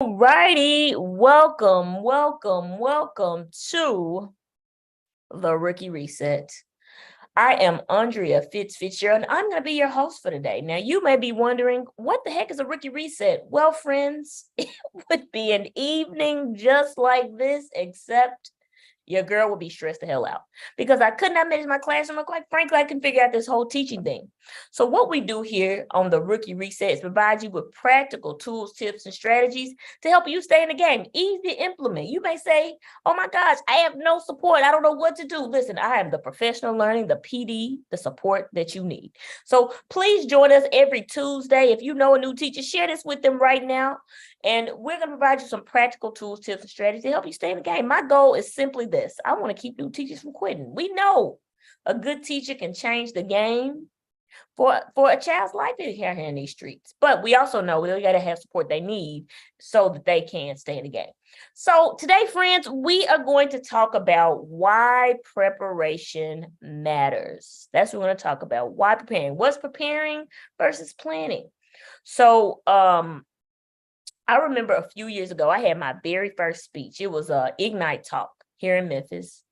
Righty, welcome to the Rookie Reset. I am Andrea Fitzgerald, and I'm going to be your host for today. Now, you may be wondering, what the heck is a Rookie Reset? Well, friends, it would be an evening just like this, except your girl would be stressed the hell out because I could not manage my classroom. Quite frankly, I can figure out this whole teaching thing. So what we do here on the Rookie Reset is provide you with practical tools, tips, and strategies to help you stay in the game. Easy to implement. You may say, oh my gosh, I have no support. I don't know what to do. Listen, I am the professional learning, the PD, the support that you need. So please join us every Tuesday. If you know a new teacher, share this with them right now. And we're going to provide you some practical tools, tips, and strategies to help you stay in the game. My goal is simply this. I want to keep new teachers from quitting. We know a good teacher can change the game for a child's life here in these streets. But we also know they got to have support they need so that they can stay in the game. So today, friends, we are going to talk about why preparation matters. That's what we're going to talk about. Why preparing? What's preparing versus planning? So, I remember a few years ago, I had my very first speech. It was a Ignite talk here in Memphis.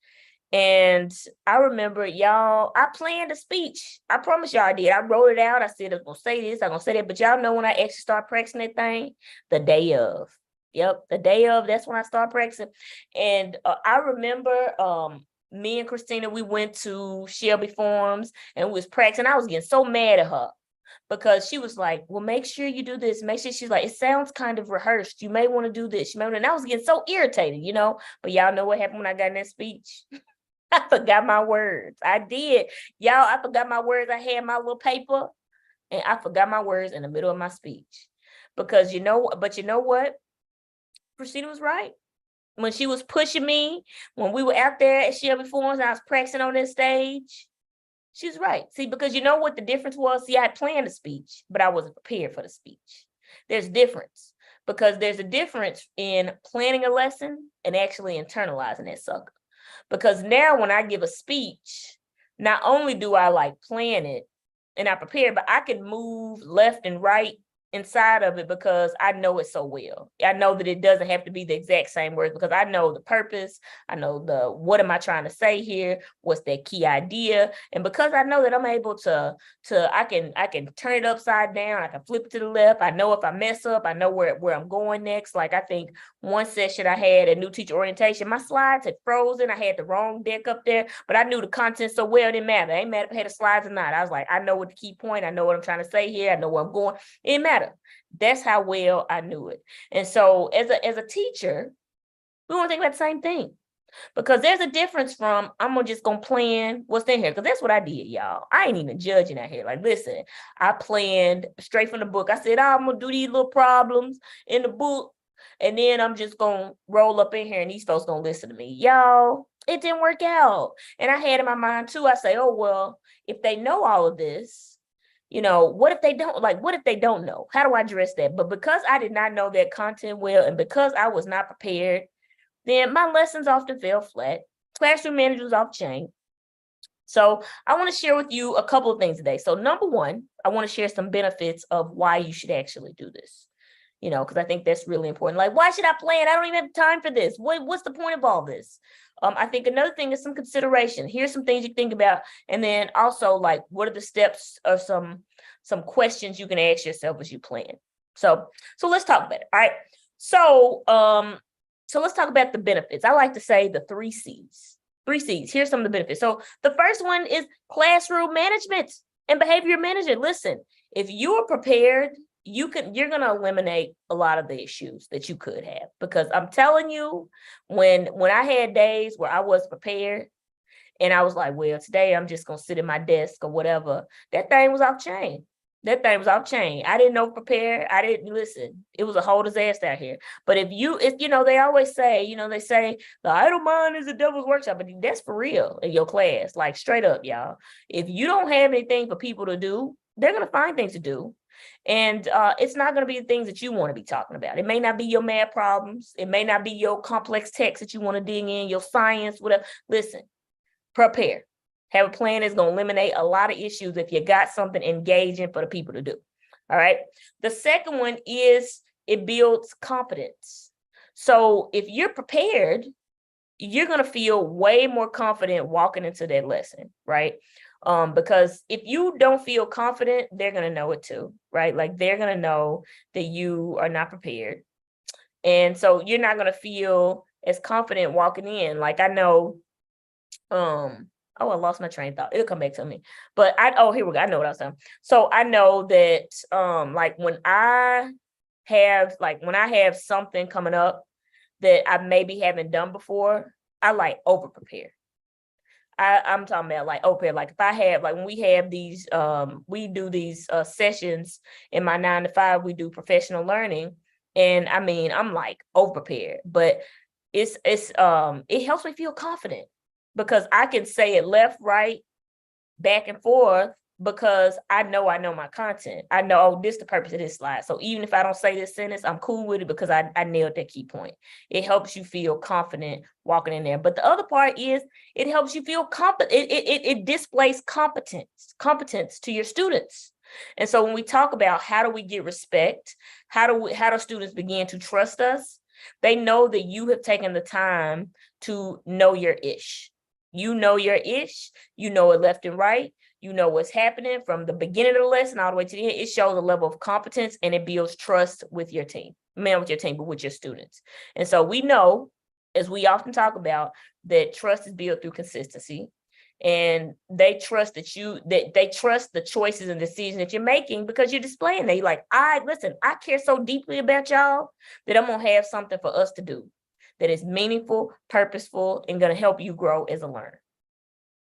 And I remember, y'all, I planned a speech. I promise y'all I did. I wrote it out. I said, I'm going to say this, I'm going to say that. But y'all know when I actually start practicing that thing? The day of. Yep, the day of, that's when I start practicing. And I remember me and Christina, we went to Shelby Farms and we was practicing. I was getting so mad at her because she was like, well, make sure you do this. Make sure she's like, it sounds kind of rehearsed. You may want to do this. You may want to, and I was getting so irritated, but y'all know what happened when I got in that speech? I forgot my words. I did. Y'all, I forgot my words. I had my little paper and I forgot my words in the middle of my speech because you know what? Christina was right. When she was pushing me, when we were out there at Shelby Farms and I was practicing on this stage, she's right. See, because you know what the difference was? See, I had planned a speech, but I wasn't prepared for the speech. There's difference because there's a difference in planning a lesson and actually internalizing that sucker. Because now when I give a speech, not only do I like plan it and I prepare, but I can move left and right inside of it because I know it so well. I know that it doesn't have to be the exact same words because I know the purpose. I know what am I trying to say here? What's that key idea? And because I know that I'm able to I can turn it upside down. I can flip it to the left. I know if I mess up, I know where I'm going next. Like I think one session I had a new teacher orientation, my slides had frozen. I had the wrong deck up there, but I knew the content so well it didn't matter. It ain't matter if I had the slides or not. I was like, I know what the key point. I know what I'm trying to say here. I know where I'm going. It didn't matter. That's how well I knew it. And so as a teacher, we want to think about the same thing. Because there's a difference from I'm just gonna plan what's in here. Because that's what I did, y'all. I ain't even judging out here. Like, listen, I planned straight from the book. I said, I'm gonna do these little problems in the book, and then I'm just gonna roll up in here and these folks gonna listen to me. Y'all, it didn't work out. And I had in my mind too, I say, oh well, if they know all of this, what if they don't? Like, what if they don't know? How do I address that? But because I did not know that content well, and because I was not prepared, then my lessons often fell flat. Classroom management was off chain. So I want to share with you a couple of things today. So number one, I want to share some benefits of why you should actually do this. Because I think that's really important. Like, why should I plan? I don't even have time for this. What's the point of all this? I think another thing is some consideration. Here's some things you think about, and then also like, what are the steps or some questions you can ask yourself as you plan. So let's talk about it. All right. So let's talk about the benefits. I like to say the 3 C's. 3 C's. Here's some of the benefits. So the first one is classroom management and behavior management. Listen, if you're prepared, you're going to eliminate a lot of the issues that you could have, because I'm telling you, when I had days where I was prepared and I was like, well, today I'm just going to sit at my desk or whatever, that thing was off chain. I didn't know prepare. I didn't listen. It was a whole disaster out here. But if they always say, they say the idle mind is the devil's workshop, but that's for real in your class. Like straight up, y'all. If you don't have anything for people to do, they're going to find things to do. And it's not going to be the things that you want to be talking about. It may not be your math problems. It may not be your complex text that you want to dig in, your science, whatever. Listen, prepare. Have a plan that's going to eliminate a lot of issues if you got something engaging for the people to do. All right. The second one is it builds confidence. So if you're prepared, you're going to feel way more confident walking into that lesson, right? Because if you don't feel confident, they're going to know it too, right? Like they're going to know that you are not prepared. And so you're not going to feel as confident walking in. Like I know, oh, I lost my train of thought. It'll come back to me. But here we go. I know what I was saying. So I know that like when I have something coming up that I maybe haven't done before, I like over prepare. I'm talking about like over, like if I have, like when we have these, we do these sessions in my 9 to 5, we do professional learning. And I mean, I'm like over prepared, but it helps me feel confident because I can say it left, right, back and forth because I know my content. I know, oh, this is the purpose of this slide. So even if I don't say this sentence, I'm cool with it because I nailed that key point. It helps you feel confident walking in there. But the other part is it helps you feel confident. It displays competence to your students. And so when we talk about how do we get respect, how do students begin to trust us? They know that you have taken the time to know your ish. You know your ish, you know it left and right, you know what's happening from the beginning of the lesson all the way to the end. It shows a level of competence and it builds trust with your team, with your team, but with your students. And so we know, as we often talk about, that trust is built through consistency. And they trust that they trust the choices and decisions that you're making because you're displaying. They like, I care so deeply about y'all that I'm gonna have something for us to do that is meaningful, purposeful, and going to help you grow as a learner.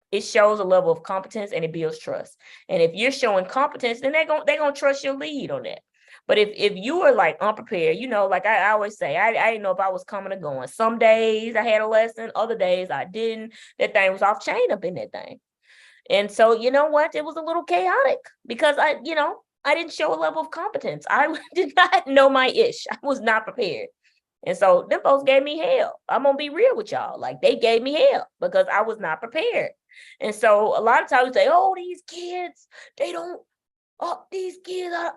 It shows a level of competence and it builds trust. And if you're showing competence, then they're gonna trust your lead on that. But if you are like unprepared, like I always say, I didn't know if I was coming or going. Some days I had a lesson, other days I didn't. That thing was off chain up in that thing. And so, you know what? It was a little chaotic because I didn't show a level of competence. I did not know my ish. I was not prepared. And so them folks gave me hell. I'm going to be real with y'all. Like they gave me hell because I was not prepared. And so a lot of times we say, oh, these kids, these kids are,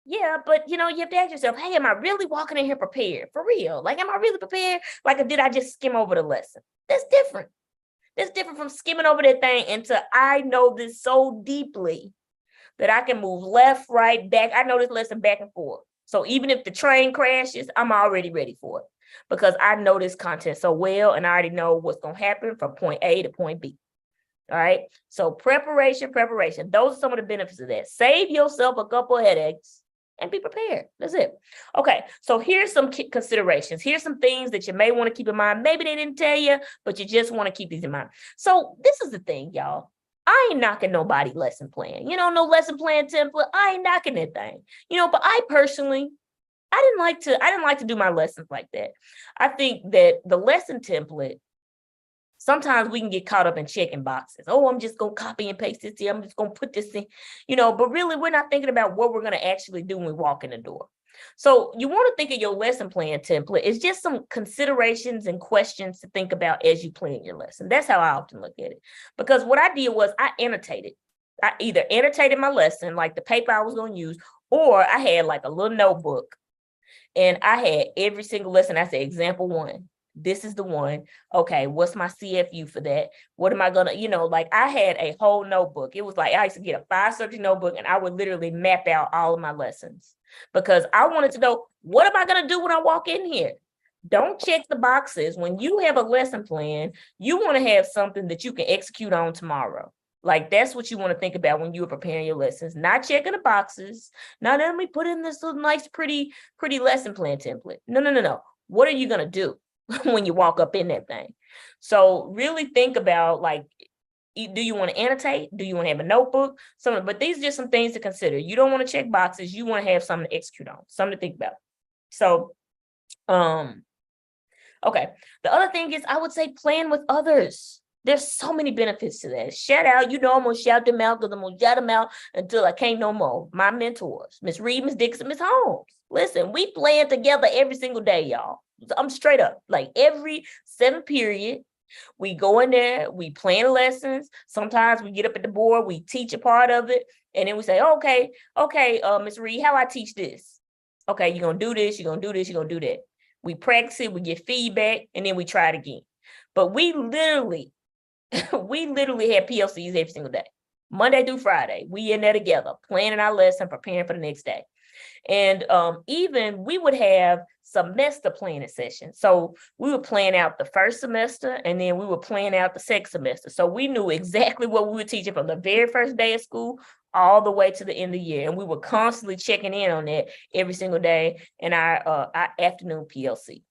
yeah, but you have to ask yourself, hey, am I really walking in here prepared? For real? Like, am I really prepared? Like, did I just skim over the lesson? That's different. That's different from skimming over that thing into I know this so deeply that I can move left, right, back. I know this lesson back and forth. So even if the train crashes, I'm already ready for it because I know this content so well and I already know what's going to happen from point A to point B. All right. So preparation. Those are some of the benefits of that. Save yourself a couple of headaches and be prepared. That's it. Okay. So here's some considerations. Here's some things that you may want to keep in mind. Maybe they didn't tell you, but you just want to keep these in mind. So this is the thing, y'all. I ain't knocking nobody lesson plan. No lesson plan template. I ain't knocking that thing. But I personally, I didn't like to do my lessons like that. I think that the lesson template, sometimes we can get caught up in checking boxes. Oh, I'm just going to copy and paste this here. I'm just going to put this in, but really we're not thinking about what we're going to actually do when we walk in the door. So you want to think of your lesson plan template. It's just some considerations and questions to think about as you plan your lesson. That's how I often look at it. Because what I did was I annotated. I either annotated my lesson, like the paper I was going to use, or I had like a little notebook. And I had every single lesson. I said, example 1. This is the one. Okay, what's my CFU for that? What am I going to, like I had a whole notebook. It was like I used to get a 5-subject notebook and I would literally map out all of my lessons because I wanted to know, what am I going to do when I walk in here? Don't check the boxes. When you have a lesson plan, you want to have something that you can execute on tomorrow. Like that's what you want to think about when you are preparing your lessons, not checking the boxes. Now let me put in this little nice, pretty lesson plan template. No. What are you going to do when you walk up in that thing? So really think about, like, do you want to annotate? Do you want to have a notebook? But these are just some things to consider. You don't want to check boxes. You want to have something to execute on, something to think about. So, okay. The other thing is I would say plan with others. There's so many benefits to that. Shout out, I'm going to shout them out because I'm going to shout them out until I can't no more. My mentors, Miss Reed, Miss Dixon, Miss Holmes. Listen, we plan together every single day, y'all. I'm straight up. Like every 7th period, we go in there, we plan lessons. Sometimes we get up at the board, we teach a part of it. And then we say, okay, Miss Reed, how I teach this? Okay, you're going to do this, you're going to do this, you're going to do that. We practice it, we get feedback, and then we try it again. But we literally had PLCs every single day. Monday through Friday, we in there together, planning our lesson, preparing for the next day. And even we would have semester planning sessions. So we would plan out the first semester and then we would plan out the second semester. So we knew exactly what we were teaching from the very first day of school all the way to the end of the year. And we were constantly checking in on that every single day in our afternoon PLC.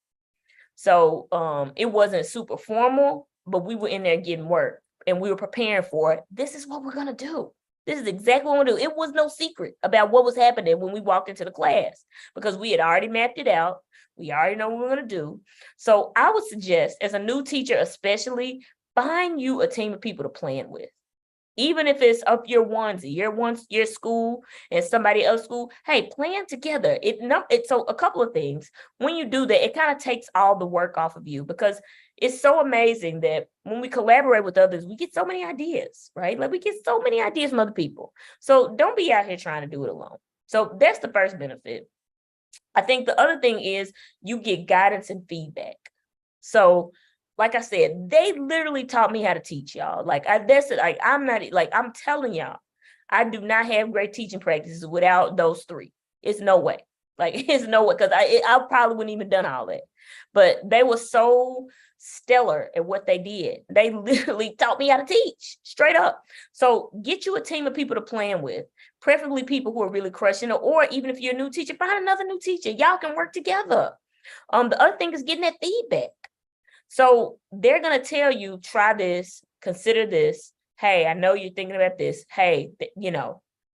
So it wasn't super formal, but we were in there getting work and we were preparing for it. This is what we're going to do. This is exactly what we're going to do. It was no secret about what was happening when we walked into the class because we had already mapped it out. We already know what we're going to do. So I would suggest, as a new teacher especially, find you a team of people to plan with. Even if it's up your onesie, your school and somebody else's school, hey, plan together. So a couple of things. When you do that, it kind of takes all the work off of you because it's so amazing that when we collaborate with others, we get so many ideas, right? Like we get so many ideas from other people. So don't be out here trying to do it alone. So that's the first benefit. I think the other thing is you get guidance and feedback. So like I said, they literally taught me how to teach y'all. I'm telling y'all, I do not have great teaching practices without those three. It's no way. Like it's no way, because I probably wouldn't even done all that. But they were so stellar at what they did. They literally taught me how to teach straight up. So get you a team of people to plan with, preferably people who are really crushing it, or even if you're a new teacher, find another new teacher. Y'all can work together. The other thing is getting that feedback. So they're going to tell you, try this, consider this. Hey, I know you're thinking about this. Hey, they're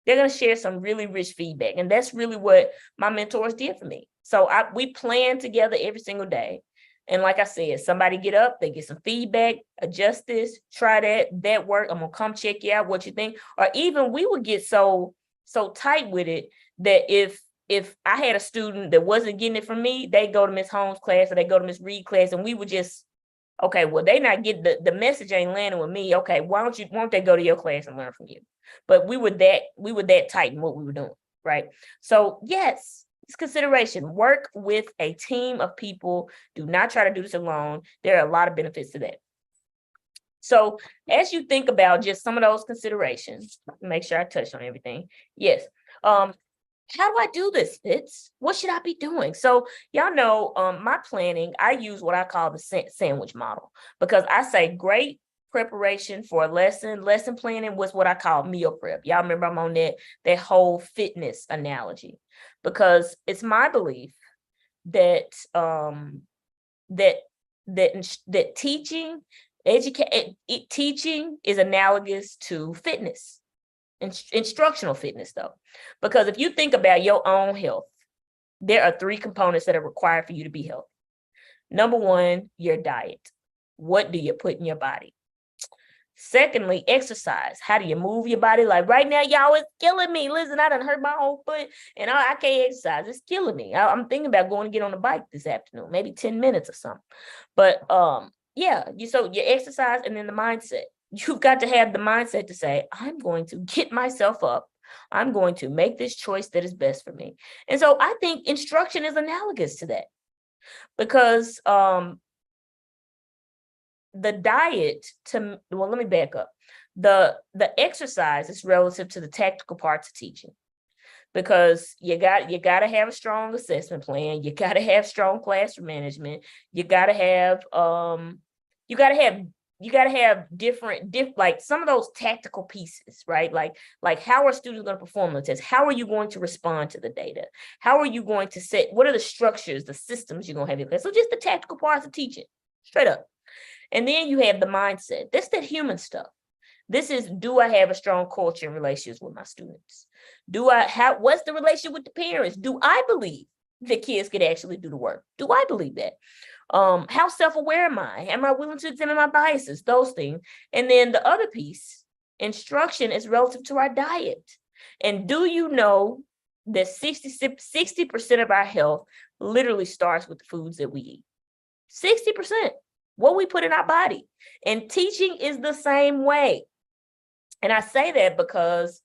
going to share some really rich feedback. And that's really what my mentors did for me. So we plan together every single day. And like I said, somebody get up, they get some feedback, adjust this, try that work. I'm going to come check you out, what you think. Or even we would get so tight with it that if I had a student that wasn't getting it from me, they go to Miss Holmes' class or they go to Miss Reed class, and we would just, okay, well, they not getting the message ain't landing with me. Okay, won't they go to your class and learn from you? But we were that tight in what we were doing, right? So yes, it's consideration. Work with a team of people. Do not try to do this alone. There are a lot of benefits to that. So as you think about just some of those considerations, make sure I touch on everything. Yes. How do I do this, Fitz? What should I be doing? So y'all know my planning, I use what I call the sandwich model, because I say great preparation for a lesson planning was what I call meal prep. Y'all remember I'm on that whole fitness analogy, because it's my belief that that teaching is analogous to fitness. Instructional fitness, though, because if you think about your own health, there are three components that are required for you to be healthy. Number one, your diet. What do you put in your body? Secondly, exercise. How do you move your body? Like right now, y'all, it's killing me. Listen, I done hurt my whole foot and I can't exercise. It's killing me. I'm thinking about going to get on the bike this afternoon, maybe 10 minutes or something. But yeah, so your exercise and then the mindset. You've got to have the mindset to say, I'm going to get myself up. I'm going to make this choice that is best for me. And so I think instruction is analogous to that, because the diet let me back up. The exercise is relative to the tactical parts of teaching, because you got to have a strong assessment plan. You got to have strong classroom management. You got to have different like some of those tactical pieces, right? Like how are students going to perform the test? How are you going to respond to the data? How are you going to set, what are the structures, the systems you're going to have in place? So just the tactical parts of teaching, straight up. And then you have the mindset. That's that human stuff. This is, do I have a strong culture and relationships with my students? What's the relationship with the parents? Do I believe the kids could actually do the work? Do I believe that? How self-aware am I? Am I willing to examine my biases? Those things. And then the other piece, instruction, is relative to our diet. And do you know that 60% of our health literally starts with the foods that we eat? 60%, what we put in our body. And teaching is the same way. And I say that because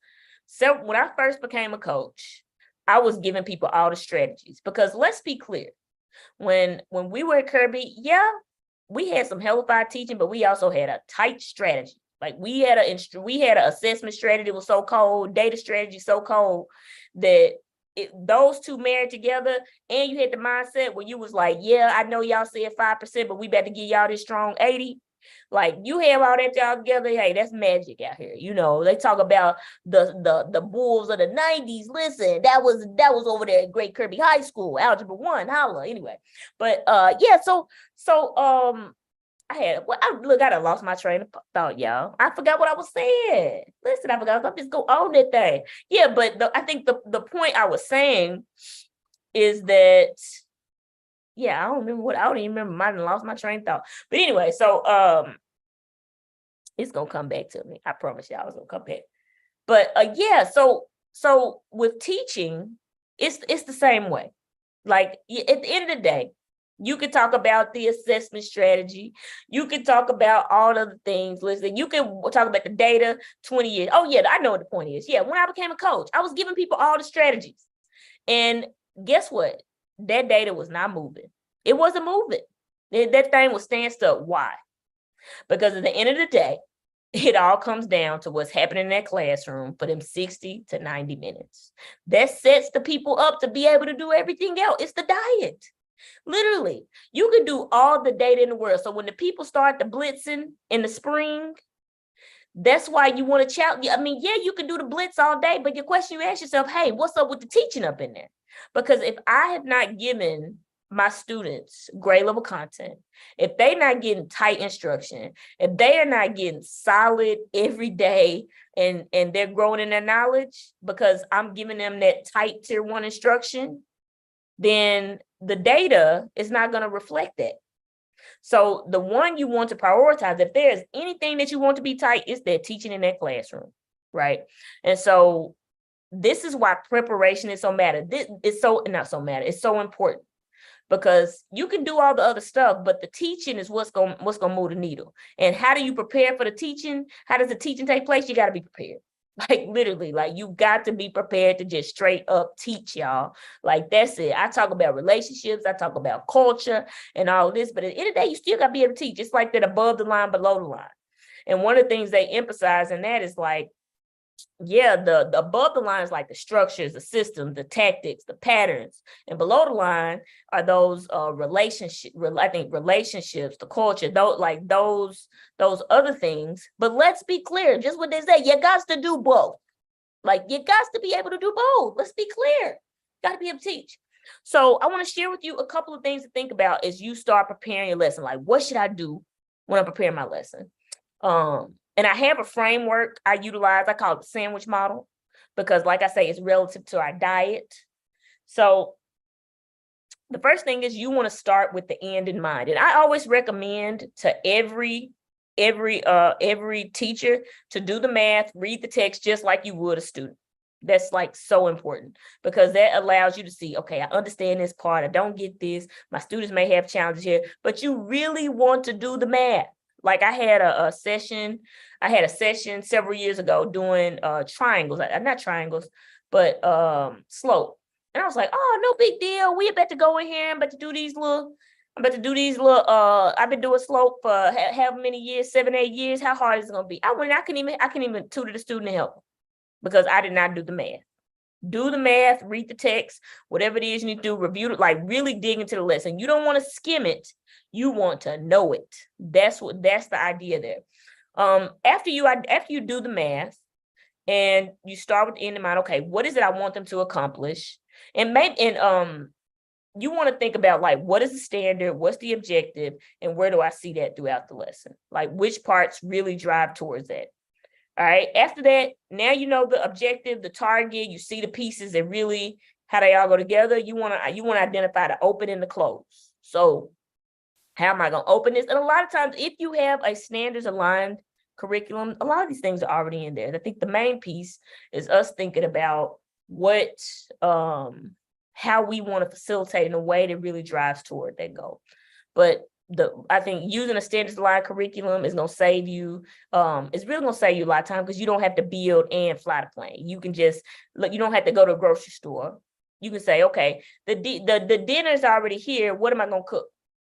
when I first became a coach, I was giving people all the strategies, because let's be clear, when we were at Kirby, yeah, we had some hellified teaching, but we also had a tight strategy. Like we had an assessment strategy that was so cold, data strategy so cold that those two married together, and you had the mindset where you was like, yeah, I know y'all said 5%, but we better give y'all this strong 80. Like you have all that y'all together, hey, that's magic out here. You know, they talk about the Bulls of the 90s. Listen, that was over there at Great Kirby High School, Algebra 1, holla. Anyway, but yeah, so I done lost my train of thought, y'all. I forgot what I was saying. Listen, I forgot. I'll just go on that thing. Yeah, but I think the point I was saying is that, yeah, I don't even remember. I done lost my train of thought. But anyway, so it's gonna come back to me. I promise y'all it's gonna come back. But yeah, so with teaching, it's the same way. Like at the end of the day, you could talk about the assessment strategy. You could talk about all other things. Listen, you can talk about the data 20 years. Oh, yeah, I know what the point is. Yeah, when I became a coach, I was giving people all the strategies. And guess what? That data was not moving. It wasn't moving. That thing was standing still. Why? Because at the end of the day, it all comes down to what's happening in that classroom for them 60 to 90 minutes. That sets the people up to be able to do everything else. It's the diet. Literally, you could do all the data in the world. So when the people start the blitzing in the spring, that's why you want to challenge. I mean, yeah, you can do the blitz all day, but your question you ask yourself, hey, what's up with the teaching up in there? Because if I have not given my students grade level content, if they're not getting tight instruction, if they are not getting solid every day and they're growing in their knowledge because I'm giving them that tight tier 1 instruction, then the data is not going to reflect that. So the one you want to prioritize, if there's anything that you want to be tight, is that teaching in that classroom, right? And so this is why preparation is so matter. It's so important, because you can do all the other stuff, but the teaching is what's gonna move the needle. And how do you prepare for the teaching? How does the teaching take place? You got to be prepared. Like literally, like you got to be prepared to just straight up teach, y'all. Like that's it. I talk about relationships, I talk about culture and all this, but at the end of the day, you still got to be able to teach. It's like that above the line, below the line. And one of the things they emphasize in that is like, yeah, the above the line is like the structures, the systems, the tactics, the patterns, and below the line are those relationships, the culture, those other things. But let's be clear, just what they say, you got to do both. Like you got to be able to do both. Let's be clear. Got to be able to teach. So I want to share with you a couple of things to think about as you start preparing your lesson. Like, what should I do when I prepare my lesson? And I have a framework I utilize. I call it the sandwich model, because like I say, it's relative to our diet. So the first thing is you want to start with the end in mind. And I always recommend to every teacher to do the math, read the text just like you would a student. That's like so important, because that allows you to see, okay, I understand this part. I don't get this. My students may have challenges here, but you really want to do the math. Like I had a session several years ago doing triangles, not triangles, but slope. And I was like, oh, no big deal. We about to go in here. I'm about to do these little, I've been doing slope for however many years, 7, 8 years. How hard is it gonna be? I can even tutor the student to help, because I did not do the math. Do the math, read the text, whatever it is you need to do, review it, like really dig into the lesson. You don't want to skim it. You want to know it. That's the idea there. After you do the math and you start with the end in mind, okay, what is it I want them to accomplish? And you want to think about like, what is the standard? What's the objective? And where do I see that throughout the lesson? Like which parts really drive towards that? All right. After that, now you know the objective, the target, you see the pieces and really how they all go together. You want to identify the open and the close. So how am I going to open this? And a lot of times, if you have a standards aligned curriculum, a lot of these things are already in there. And I think the main piece is us thinking about how we want to facilitate in a way that really drives toward that goal. But I think using a standards aligned curriculum is going to save you. It's really going to save you a lot of time, because you don't have to build and fly the plane. You can just you don't have to go to a grocery store You can say, okay, the dinner's already here. What am I going to cook?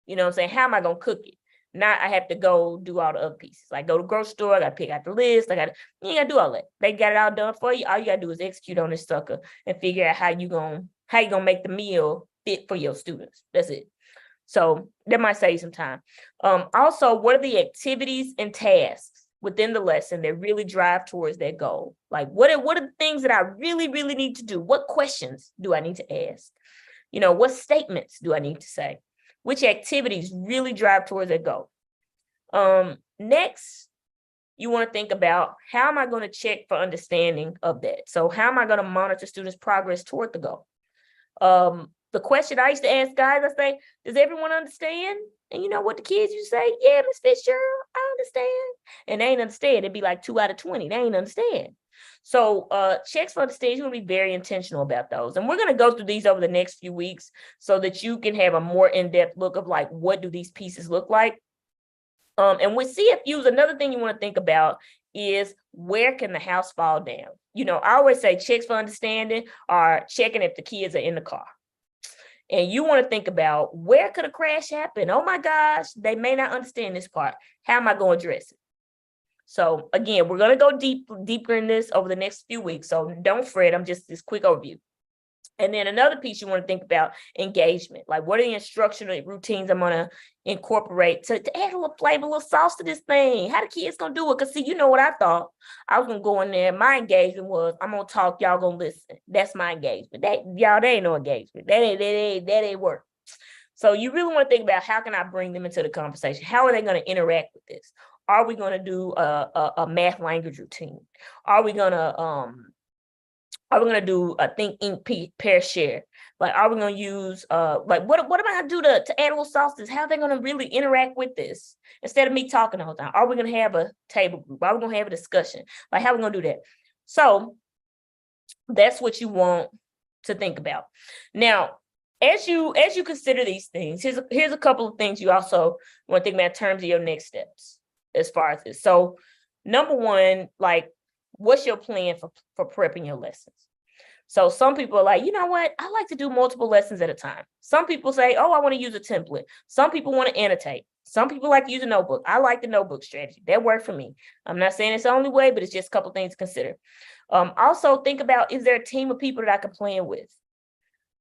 You know what I'm saying? How am I going to cook it? Not I have to go do all the other pieces. Like go to the grocery store, I got to pick out the list. You ain't got to do all that. They got it all done for you. All you got to do is execute on this sucker and figure out how you going to make the meal fit for your students. That's it. So that might save some time. Also, what are the activities and tasks within the lesson that really drive towards that goal? Like what are the things that I really, really need to do? What questions do I need to ask? You know, what statements do I need to say? Which activities really drive towards that goal? Next, you want to think about how am I going to check for understanding of that? So how am I going to monitor students' progress toward the goal? The question I used to ask guys, I say, does everyone understand? And you know what the kids used to say? Yeah, Miss Fitzgerald, I understand. And they ain't understand. It'd be like 2 out of 20. They ain't understand. So checks for understanding, you're going to be very intentional about those. And we're going to go through these over the next few weeks so that you can have a more in-depth look of like, what do these pieces look like? And with CFUs, another thing you want to think about is where can the house fall down? You know, I always say checks for understanding are checking if the kids are in the car. And you want to think about where could a crash happen? Oh my gosh, they may not understand this part. How am I going to address it? So again, we're going to go deeper in this over the next few weeks. So don't fret. I'm just this quick overview. And then another piece you want to think about engagement. Like what are the instructional routines I'm going to incorporate to add a little flavor, a little sauce to this thing? How the kids going to do it? Because see, you know what I thought? I was going to go in there. My engagement was I'm going to talk. Y'all going to listen. That's my engagement. That ain't no engagement. That ain't work. So you really want to think about how can I bring them into the conversation? How are they going to interact with this? Are we going to do a math language routine? Are we going to do a think, ink, pair, share? Like, are we going to use, like, what am I going to do to add a little sauce to this? How are they going to really interact with this instead of me talking the whole time? Are we going to have a table group? Are we going to have a discussion? Like, how are we going to do that? So that's what you want to think about. Now, as you consider these things, here's a couple of things you also want to think about in terms of your next steps as far as this. So number one, like, what's your plan for prepping your lessons? So some people are like, you know what? I like to do multiple lessons at a time. Some people say, oh, I want to use a template. Some people want to annotate. Some people like to use a notebook. I like the notebook strategy. That worked for me. I'm not saying it's the only way, but it's just a couple things to consider. Also think about, is there a team of people that I can plan with?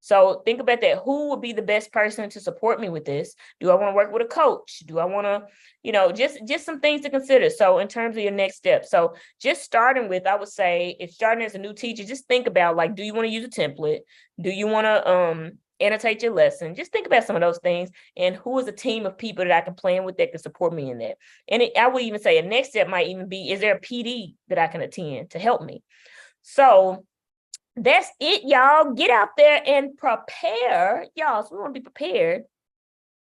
So think about that. Who would be the best person to support me with this? Do I want to work with a coach? Do I want to, you know, just some things to consider. So in terms of your next step, so just starting with, I would say, if starting as a new teacher, just think about like, do you want to use a template? Do you want to annotate your lesson? Just think about some of those things and who is a team of people that I can plan with that can support me in that. And I would even say a next step might even be, is there a PD that I can attend to help me? So that's it, y'all. Get out there and prepare, y'all. So we want to be prepared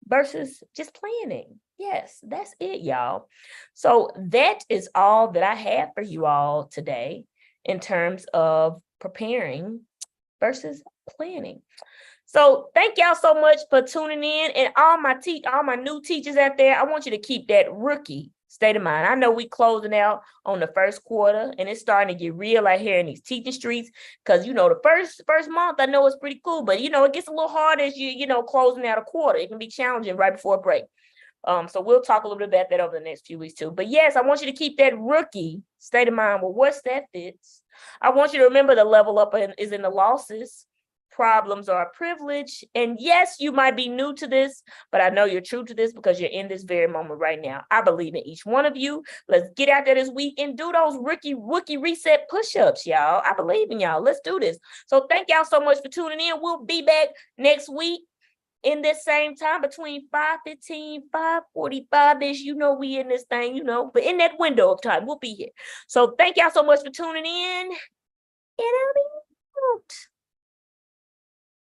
versus just planning. Yes, that's it, y'all. So that is all that I have for you all today in terms of preparing versus planning. So thank y'all so much for tuning in, and all my new teachers out there. I want you to keep that rookie state of mind. I know we closing out on the first quarter, and it's starting to get real out here in these teaching streets. Because you know the first month, I know it's pretty cool, but you know it gets a little hard as you closing out a quarter. It can be challenging right before a break. So we'll talk a little bit about that over the next few weeks too. But yes, I want you to keep that rookie state of mind. Well, what's that, Fitz? I want you to remember the level up is in the losses. Problems are a privilege. And yes, you might be new to this, but I know you're true to this because you're in this very moment right now. I believe in each one of you. Let's get out there this week and do those rookie reset push-ups, y'all. I believe in y'all. Let's do this. So thank y'all so much for tuning in. We'll be back next week in this same time between 5:15, 5:45-ish. You know, we in this thing, but in that window of time, we'll be here. So thank y'all so much for tuning in. And I'll be out.